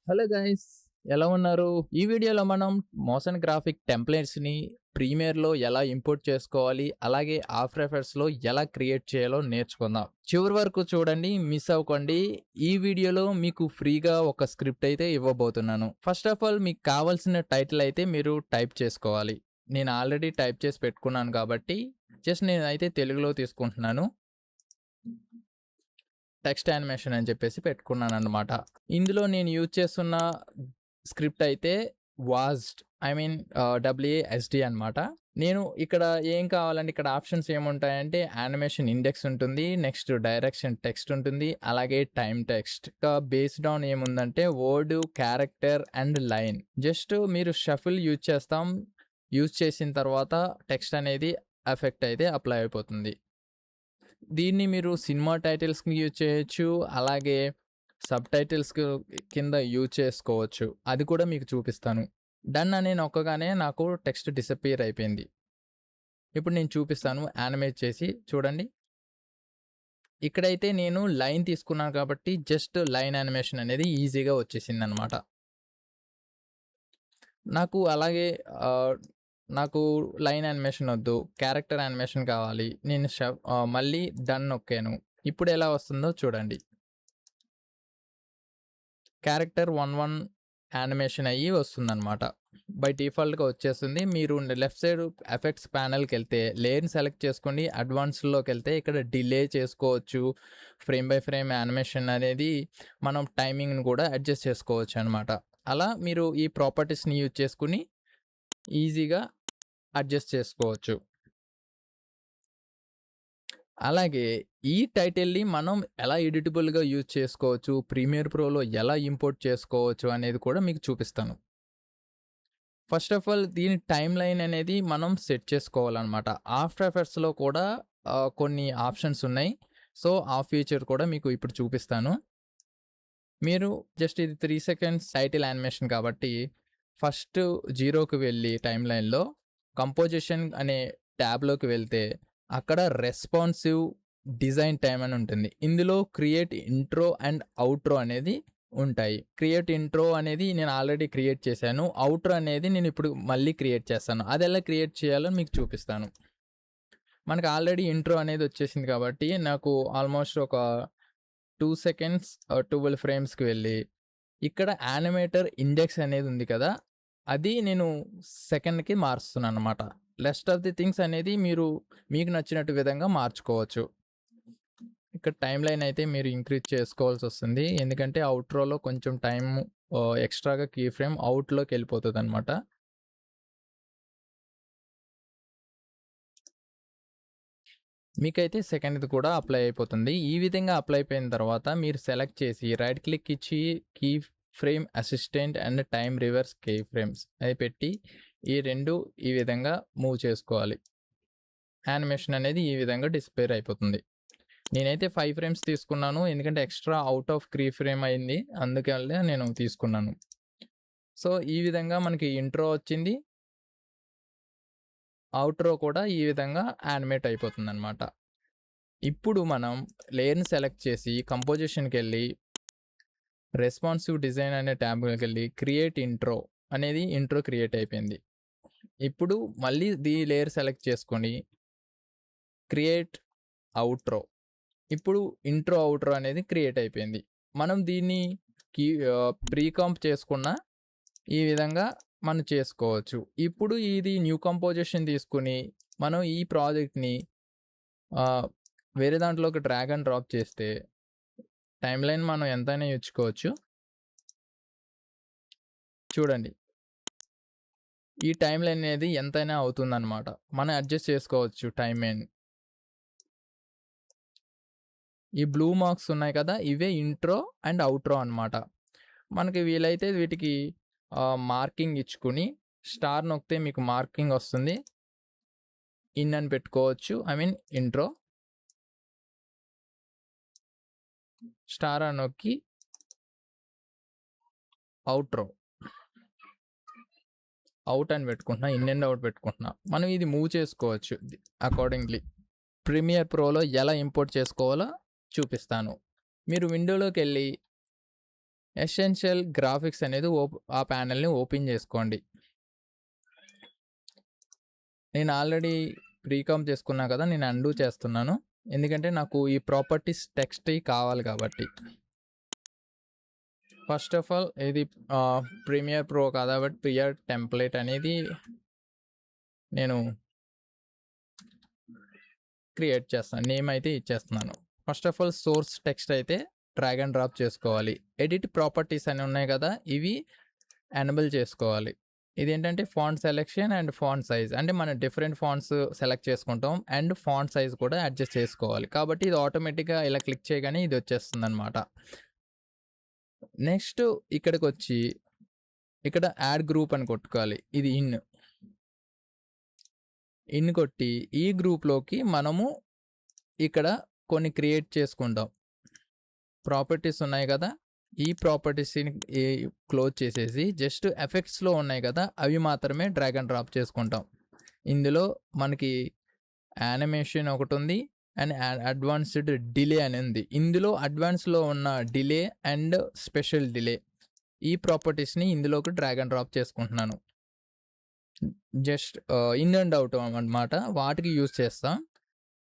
Hello guys, ఎలా ఉన్నారు? ఈ వీడియోలో మనం మోషన్ గ్రాఫిక్ టెంప్లెట్స్‌ని ప్రీమియర్‌లో ఎలా ఇంపోర్ట్ చేసుకోవాలి, అలాగే ఆఫ్టర్ ఎఫెక్ట్స్‌లో ఎలా క్రియేట్ చేయాలో నేర్చుకుందాం. చివరి వరకు చూడండి, మిస్ అవ్వకండి. ఈ వీడియోలో మీకు ఫ్రీగా ఒక స్క్రిప్ట్ అయితే ఇవ్వబోతున్నాను. ఫస్ట్ ఆఫ్ ఆల్ మీకు కావాల్సిన టైటిల్ అయితే మీరు టైప్ చేసుకోవాలి. నేను ఆల్రెడీ టైప్ చేసి పెట్టుకున్నాను కాబట్టి జస్ట్ నేనైతే తెలుగులో తీసుకుంటున్నాను. టెక్స్ట్ యానిమేషన్ అని చెప్పేసి పెట్టుకున్నానన్నమాట. ఇందులో నేను యూజ్ చేస్తున్న స్క్రిప్ట్ అయితే వాజ్డ్, WASD అనమాట. నేను ఇక్కడ ఏం కావాలంటే ఇక్కడ ఆప్షన్స్ ఏముంటాయంటే యానిమేషన్ ఇండెక్స్ ఉంటుంది. నెక్స్ట్ డైరెక్షన్ టెక్స్ట్ ఉంటుంది. అలాగే టైమ్ టెక్స్ట్. ఇంకా బేస్డ్ ఆన్ ఏముందంటే word, character and line. Just మీరు షఫుల్ యూజ్ చేస్తాం. యూజ్ చేసిన తర్వాత టెక్స్ట్ అనేది ఎఫెక్ట్ అయితే అప్లై అయిపోతుంది. దీన్ని మీరు సినిమా టైటిల్స్‌కి యూజ్ చేయొచ్చు. అలాగే సబ్‌టైటిల్స్‌కు కింద యూజ్ చేసుకోవచ్చు. అది కూడా మీకు చూపిస్తాను. డన్ అని నొక్కగానే నాకు టెక్స్ట్ డిసపియర్ అయిపోయింది. ఇప్పుడు నేను చూపిస్తాను యానిమేట్ చేసి చూడండి. ఇక్కడైతే నేను లైన్ తీసుకున్నాను కాబట్టి జస్ట్ లైన్ యానిమేషన్ అనేది ఈజీగా వచ్చేసిందనమాట. నాకు అలాగే ఆహ్, నాకు లైన్ యానిమేషన్ వద్దు. క్యారెక్టర్ యానిమేషన్ కావాలి. నేను మళ్ళీ డన్ నొక్కాను. ఇప్పుడు ఎలా వస్తుందో చూడండి. క్యారెక్టర్ 1 యానిమేషన్ అయ్యి వస్తుందనమాట. బై డిఫాల్ట్‌గా వచ్చేస్తుంది. మీరు లెఫ్ట్ సైడ్ ఎఫెక్ట్స్ ప్యానెల్‌కెళ్తే లేయర్‌ని సెలెక్ట్ చేసుకోండి. అడ్వాన్స్‌లోకెళ్తే ఇక్కడ డిలే చేసుకోవచ్చు. ఫ్రేమ్ బై ఫ్రేమ్ యానిమేషన్ అనేది మనం టైమింగ్‌ని కూడా అడ్జస్ట్ చేసుకోవచ్చనమాట. అలా మీరు ఈ ప్రాపర్టీస్‌ని యూజ్ చేసుకొని ఈజీగా అడ్జస్ట్ చేసుకోవచ్చు. అలాగే ఈ టైటిల్‌ని మనం ఎలా ఎడిటబుల్‌గా యూజ్ చేసుకోవచ్చు, ప్రీమియర్ ప్రోలో ఎలా ఇంపోర్ట్ చేసుకోవచ్చు అనేది కూడా మీకు చూపిస్తాను. ఫస్ట్ ఆఫ్ ఆల్ దీని టైమ్ లైన్ అనేది మనం సెట్ చేసుకోవాలనమాట. ఆఫ్టర్ ఎఫెక్ట్స్‌లో కూడా కొన్ని ఆప్షన్స్ ఉన్నాయి. సో, ఆ ఫీచర్ కూడా మీకు ఇప్పుడు చూపిస్తాను. మీరు జస్ట్ ఇది 3 సెకండ్స్ టైటిల్ యానిమేషన్ కాబట్టి ఫస్ట్ 0కి వెళ్ళి టైమ్ లైన్‌లో కంపోజిషన్ అనే ట్యాబ్‌లోకి వెళ్తే అక్కడ రెస్పాన్సివ్ డిజైన్ టైమ్ అని ఉంటుంది. ఇందులో క్రియేట్ ఇంట్రో అండ్ ఔట్రో అనేది ఉంటాయి. క్రియేట్ ఇంట్రో అనేది నేను ఆల్రెడీ క్రియేట్ చేశాను. ఔట్రో అనేది నేను ఇప్పుడు మళ్ళీ క్రియేట్ చేస్తాను. అదెలా క్రియేట్ చేయాలో మీకు చూపిస్తాను. మనకు ఆల్రెడీ ఇంట్రో అనేది వచ్చేసింది కాబట్టి నాకు ఆల్మోస్ట్ ఒక 2 సెకండ్స్ 12 ఫ్రేమ్స్‌కి వెళ్ళి ఇక్కడ యానిమేటర్ ఇండెక్స్ అనేది ఉంది కదా! అది నేను సెకండ్‌కి మారుస్తున్నాననమాట. రెస్ట్ ఆఫ్ ది థింగ్స్ అనేది మీరు మీకు నచ్చినట్టు విధంగా మార్చుకోవచ్చు. ఇక్కడ టైమ్ లైన్ అయితే మీరు ఇంక్రీజ్ చేసుకోవాల్సొస్తుంది. ఎందుకంటే ఔట్రోలో కొంచెం టైమ్ ఎక్స్‌ట్రాగా కీ ఫ్రేమ్ ఔట్‌లోకెళ్ళిపోతదనమాట. మీకైతే సెకండ్‌ది కూడా అప్లై అయిపోతుంది. ఈ విధంగా అప్లై అయిపోయిన తర్వాత మీరు సెలెక్ట్ చేసి రైట్ క్లిక్ ఇచ్చి key frame assistant and time reverse key frames అది పెట్టి ఈ 2 ఈ విధంగా మూవ్ చేసుకోవాలి. యానిమేషన్ అనేది ఈ విధంగా డిస్‌ప్లే అయిపోతుంది. నేనైతే 5 ఫ్రేమ్స్ తీసుకున్నాను. ఎందుకంటే extra out of key frame అయింది. అందువల్లే నేను తీసుకున్నాను. సో, ఈ విధంగా మనకి ఇంట్రో వచ్చింది. ఔట్రో కూడా ఈ విధంగా యానిమేట్ అయిపోతుందనమాట. ఇప్పుడు మనం లేయర్‌ని సెలెక్ట్ చేసి కంపోజిషన్‌కెళ్ళి రెస్పాన్సివ్ డిజైన్ అనే ట్యాబ్‌లోకెళ్ళి క్రియేట్ ఇంట్రో అనేది ఇంట్రో క్రియేట్ అయిపోయింది. ఇప్పుడు మళ్ళీ లేయర్ సెలెక్ట్ చేసుకొని క్రియేట్ ఔట్రో. ఇప్పుడు ఇంట్రో, ఔట్రో అనేది క్రియేట్ అయిపోయింది. మనం దీన్ని ప్రీ కాంప్ చేసుకున్న ఈ విధంగా మనం చేసుకోవచ్చు. ఇప్పుడు ఇది న్యూ కంపోజిషన్ తీసుకొని మనం ఈ ప్రాజెక్ట్‌ని ఆహ్, వేరే దాంట్లోకి డ్రాగ్ అండ్ డ్రాప్ చేస్తే టైమ్‌లైన్ మనం ఎంతైనా ఇచ్చుకోవచ్చు. చూడండి. ఈ టైమ్‌లైన్ అనేది ఎంతైనా అవుతుందనమాట. మనం అడ్జస్ట్ చేసుకోవచ్చు టైమ్‌ని. ఈ బ్లూ మార్క్స్ ఉన్నాయి కదా! ఇవే ఇంట్రో అండ్ ఔట్రో అనమాట. మనకి వీలైతే వీటికి మార్కింగ్ ఇచ్చుకొని స్టార్ నొక్కితే మీకు మార్కింగ్ వస్తుంది. ఇన్ అని పెట్టుకోవచ్చు. ఇంట్రో. స్టార్ అని నొక్కి ఔట్రో. ఔట్ అని పెట్టుకుంటున్నా. ఇన్ అండ్ ఔట్ పెట్టుకుంటున్నా. మనం ఇది మూవ్ చేసుకోవచ్చు అకార్డింగ్‌లీ. ప్రీమియర్ ప్రోలో ఎలా ఇంపోర్ట్ చేసుకోవాలో చూపిస్తాను. మీరు విండోలోకెళ్ళి ఎసెన్షియల్ గ్రాఫిక్స్ అనేది ఆ ప్యానెల్‌ని ఓపెన్ చేసుకోండి. నేను ఆల్రెడీ ప్రీకాంప్ చేసుకున్నా కదా! నేను అండూ చేస్తున్నాను. ఎందుకంటే నాకు ఈ ప్రాపర్టీస్ టెక్స్ట్‌యి కావాలి కాబట్టి. ఫస్ట్ ఆఫ్ ఆల్ ఇది ప్రీమియర్ ప్రో కాబట్టి ప్రియర్ టెంప్లేట్ అనేది నేను క్రియేట్ చేస్తాను. నేమ్ అయితే ఇచ్చేస్తున్నాను. First of all source text అయితే డ్రాగ్ అండ్ డ్రాప్ చేసుకోవాలి. ఎడిట్ ప్రాపర్టీస్ అని ఉన్నాయి కదా! ఇవి ఎనేబుల్ చేసుకోవాలి. ఇదేంటంటే font selection and font size. అంటే మనం డిఫరెంట్ ఫాంట్స్ సెలెక్ట్ చేసుకుంటాం అండ్ ఫాంట్ సైజ్ కూడా అడ్జస్ట్ చేసుకోవాలి. కాబట్టి ఇది ఆటోమేటిక్‌గా ఇలా క్లిక్ చేయగానే ఇది వచ్చేస్తుందనమాట. నెక్స్ట్ ఇక్కడికొచ్చి ఇక్కడ యాడ్ గ్రూప్ అని కొట్టుకోవాలి. ఇది ఇన్ కొట్టి ఈ గ్రూప్‌లోకి మనము ఇక్కడ కొన్ని క్రియేట్ చేసుకుంటాం. ప్రాపర్టీస్ ఉన్నాయి కదా! ఈ ప్రాపర్టీస్‌ని క్లోజ్ చేసేసి జస్ట్ ఎఫెక్ట్స్‌లో ఉన్నాయి కదా! అవి మాత్రమే డ్రాగ్ అండ్ డ్రాప్ చేసుకుంటాం. ఇందులో మనకి యానిమేషన్ ఒకటుంది అండ్ అడ్వాన్స్డ్ డిలే అని ఉంది. ఇందులో అడ్వాన్స్‌లో ఉన్న డిలే అండ్ స్పెషల్ డిలే ఈ ప్రాపర్టీస్‌ని ఇందులోకి డ్రాగ్ అండ్ డ్రాప్ చేసుకుంటున్నాను. జస్ట్ ఇన్ అండ్ ఔట్ అనమాట. వాటికి యూజ్ చేస్తాం.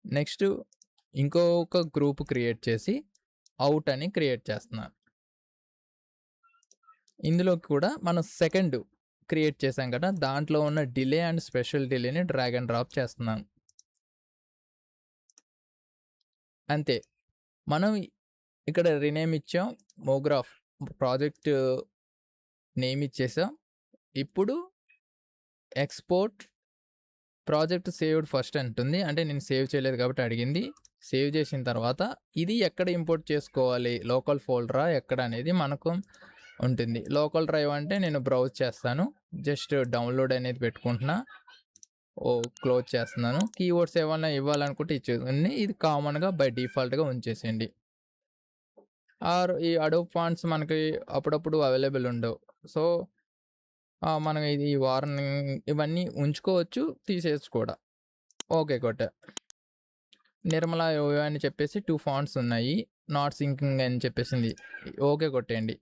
నెక్స్ట్ ఇంకొక గ్రూప్ క్రియేట్ చేసి ఔట్ అని క్రియేట్ చేస్తున్నాను. ఇందులోకి కూడా మనం సెకండ్ క్రియేట్ చేసాం కదా! దాంట్లో ఉన్న డిలే అండ్ స్పెషల్ డిలేని డ్రాగ్ అండ్ డ్రాప్ చేస్తున్నాను. అంతే. మనం ఇక్కడ రీనేమ్ ఇచ్చాం. మోగ్రాఫ్ ప్రాజెక్ట్ నేమ్ ఇచ్చేసాం. ఇప్పుడు ఎక్స్‌పోర్ట్ ప్రాజెక్ట్ సేవ్డ్ ఫస్ట్ అంటుంది. అంటే నేను సేవ్ చేయలేదు కాబట్టి అడిగింది. సేవ్ చేసిన తర్వాత ఇది ఎక్కడ ఇంపోర్ట్ చేసుకోవాలి? లోకల్ ఫోల్డరా ఎక్కడ అనేది మనకు ఉంటుంది. లోకల్ డ్రైవ్ అంటే నేను బ్రౌజ్ చేస్తాను. జస్ట్ డౌన్‌లోడ్ అనేది పెట్టుకుంటున్నా. క్లోజ్ చేస్తున్నాను. కీవర్డ్స్ ఏమన్నా ఇవ్వాలనుకుంటే ఇచ్చేయండి. ఇది కామన్‌గా బై డిఫాల్ట్‌గా ఉంచేసేయండి. ఆర్ ఈ అడోబ్ ఫాంట్స్ మనకి అప్పుడప్పుడు అవైలబుల్ ఉండవు. సో, మనం ఇది వార్నింగ్ ఇవన్నీ ఉంచుకోవచ్చు, తీసేయొచ్చు కూడా. ఓకే కొట్టా. నిర్మల యోయో అని చెప్పేసి 2 ఫాంట్స్ ఉన్నాయి. నాట్ సింకింగ్ అని చెప్పేసింది. ఓకే కొట్టేయండి.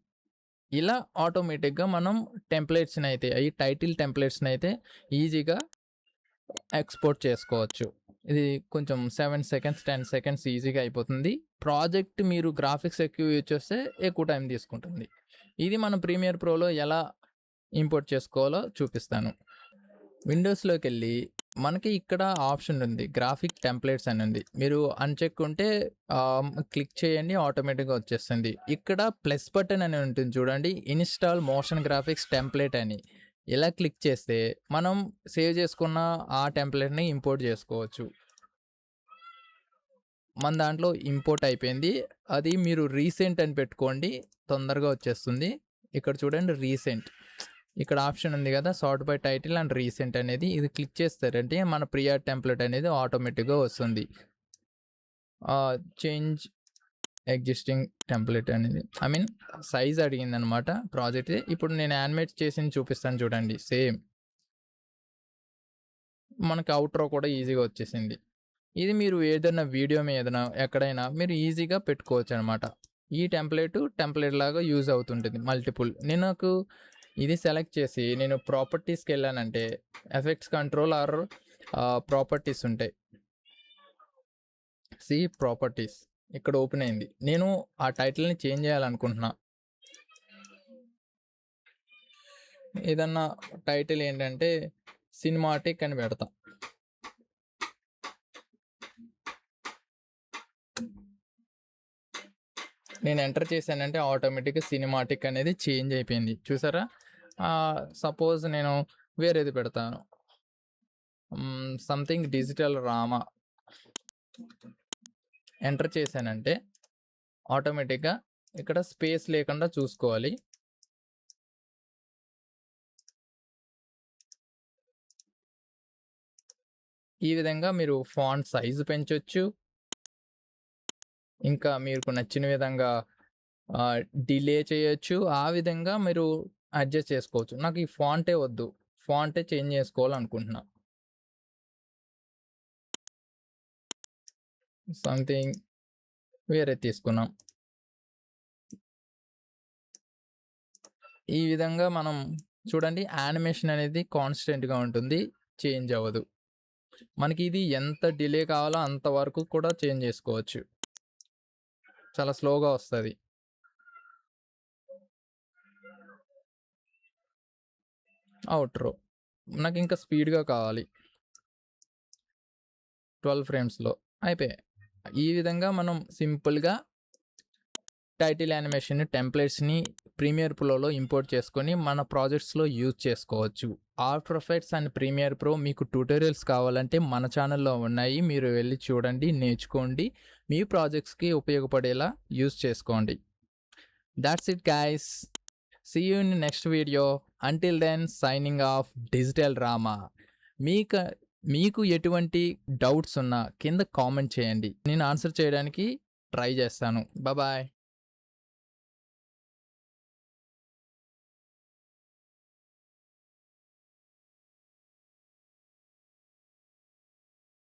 ఇలా ఆటోమేటిక్‌గా మనం టెంప్లేట్స్‌నైతే ఈ టైటిల్ టెంప్లేట్స్‌నైతే ఈజీగా ఎక్స్‌పోర్ట్ చేసుకోవచ్చు. ఇది కొంచెం 7 సెకండ్స్, 10 సెకండ్స్ ఈజీగా అయిపోతుంది. ప్రాజెక్ట్ మీరు గ్రాఫిక్స్ ఎక్కువ యూజ్ చేస్తే ఎక్కువ టైం తీసుకుంటుంది. ఇది మనం ప్రీమియర్ ప్రోలో ఎలా ఇంపోర్ట్ చేసుకోవాలో చూపిస్తాను. విండోస్‌లోకెళ్ళి మనకి ఇక్కడ ఆప్షన్ ఉంది. గ్రాఫిక్ టెంప్లేట్స్ అని ఉంది. మీరు అన్‌చెక్ ఉంటే క్లిక్ చేయండి ఆటోమేటిక్‌గా వచ్చేస్తుంది. ఇక్కడ ప్లస్ బటన్ అని ఉంటుంది చూడండి. ఇన్‌స్టాల్ మోషన్ గ్రాఫిక్స్ టెంప్లేట్ అని. ఇలా క్లిక్ చేస్తే మనం సేవ్ చేసుకున్న ఆ టెంప్లేట్‌ని ఇంపోర్ట్ చేసుకోవచ్చు. మన దాంట్లో ఇంపోర్ట్ అయిపోయింది. అది మీరు రీసెంట్ అని పెట్టుకోండి. తొందరగా వచ్చేస్తుంది. ఇక్కడ చూడండి రీసెంట్. ఇక్కడ ఆప్షన్ ఉంది కదా! Sort by title and recent అనేది. ఇది క్లిక్ చేస్తారంటే మన ప్రియర్ టెంప్లేట్ అనేది ఆటోమేటిక్‌గా వస్తుంది. చేంజ్ ఎగ్జిస్టింగ్ టెంప్లేట్ అనేది ఐ మీన్ సైజ్ అడిగిందనమాట ప్రాజెక్ట్‌ది. ఇప్పుడు నేను యానిమేట్ చేసింది చూపిస్తాను చూడండి సేమ్. మనకి అవుట్‌రో కూడా ఈజీగా వచ్చేసింది. ఇది మీరు ఏదైనా వీడియో మీదన ఎక్కడైనా మీరు ఈజీగా పెట్టుకోవచ్చనమాట. ఈ టెంప్లేట్ లాగా యూజ్ అవుతుంటుంది మల్టిపుల్. నాకు ఇది సెలెక్ట్ చేసి నేను ప్రాపర్టీస్‌కెళ్ళానంటే ఎఫెక్ట్స్ కంట్రోల్ ఆర్ ప్రాపర్టీస్ ఉంటాయి. ప్రాపర్టీస్ ఇక్కడ ఓపెన్ అయింది. నేను ఆ టైటిల్‌ని చేంజ్ చేయాలనుకుంటున్నా. ఏదన్నా టైటిల్ ఏంటంటే సినిమాటిక్ అని పెడతా. నేను ఎంటర్ చేశానంటే ఆటోమేటిక్‌గా సినిమాటిక్ అనేది చేంజ్ అయిపోయింది. చూసారా? సపోజ్ నేను వేరేది పెడతాను. సంథింగ్ డిజిటల్ రామా ఎంటర్ చేశానంటే ఆటోమేటిక్‌గా ఇక్కడ స్పేస్ లేకుండా చూసుకోవాలి. ఈ విధంగా మీరు ఫాంట్ సైజ్ పెంచొచ్చు. ఇంకా మీకు నచ్చిన విధంగా డిలే చేయొచ్చు. ఆ విధంగా మీరు అడ్జస్ట్ చేసుకోవచ్చు. నాకు ఈ ఫాంటే వద్దు. ఫాంటే చేంజ్ చేసుకోవాలనుకుంటున్నా. సంథింగ్ వేరేది తీసుకున్నాం. ఈ విధంగా మనం చూడండి యానిమేషన్ అనేది కాన్స్టెంట్‌గా ఉంటుంది. చేంజ్ అవ్వదు. మనకి ఇది ఎంత డిలే కావాలో అంత వరకు కూడా చేంజ్ చేసుకోవచ్చు. చాలా స్లోగా వస్తది. అవుట్‌రో. నాకింకా స్పీడ్‌గా కావాలి. 12 ఫ్రేమ్స్‌లో అయిపోయాయి. ఈ విధంగా మనం సింపుల్‌గా టైటిల్ యానిమేషన్ టెంప్లేట్స్‌ని ప్రీమియర్ ప్రోలో ఇంపోర్ట్ చేసుకొని మన ప్రాజెక్ట్స్‌లో యూజ్ చేసుకోవచ్చు. After effects and premiere pro మీకు ట్యుటోరియల్స్ కావాలంటే మన ఛానల్‌లో ఉన్నాయి. మీరు వెళ్లి చూడండి, నేర్చుకోండి. మీ ప్రాజెక్ట్స్‌కి ఉపయోగపడేలా యూజ్ చేసుకోండి. That's it guys. See you in the next video. Until then signing off Digital Rama. మీక మీకు ఎటువంటి డౌట్స్ ఉన్నా కింద కామెంట్ చేయండి. నేను ఆన్సర్ చేయడానికి ట్రై చేస్తాను. బాయ్.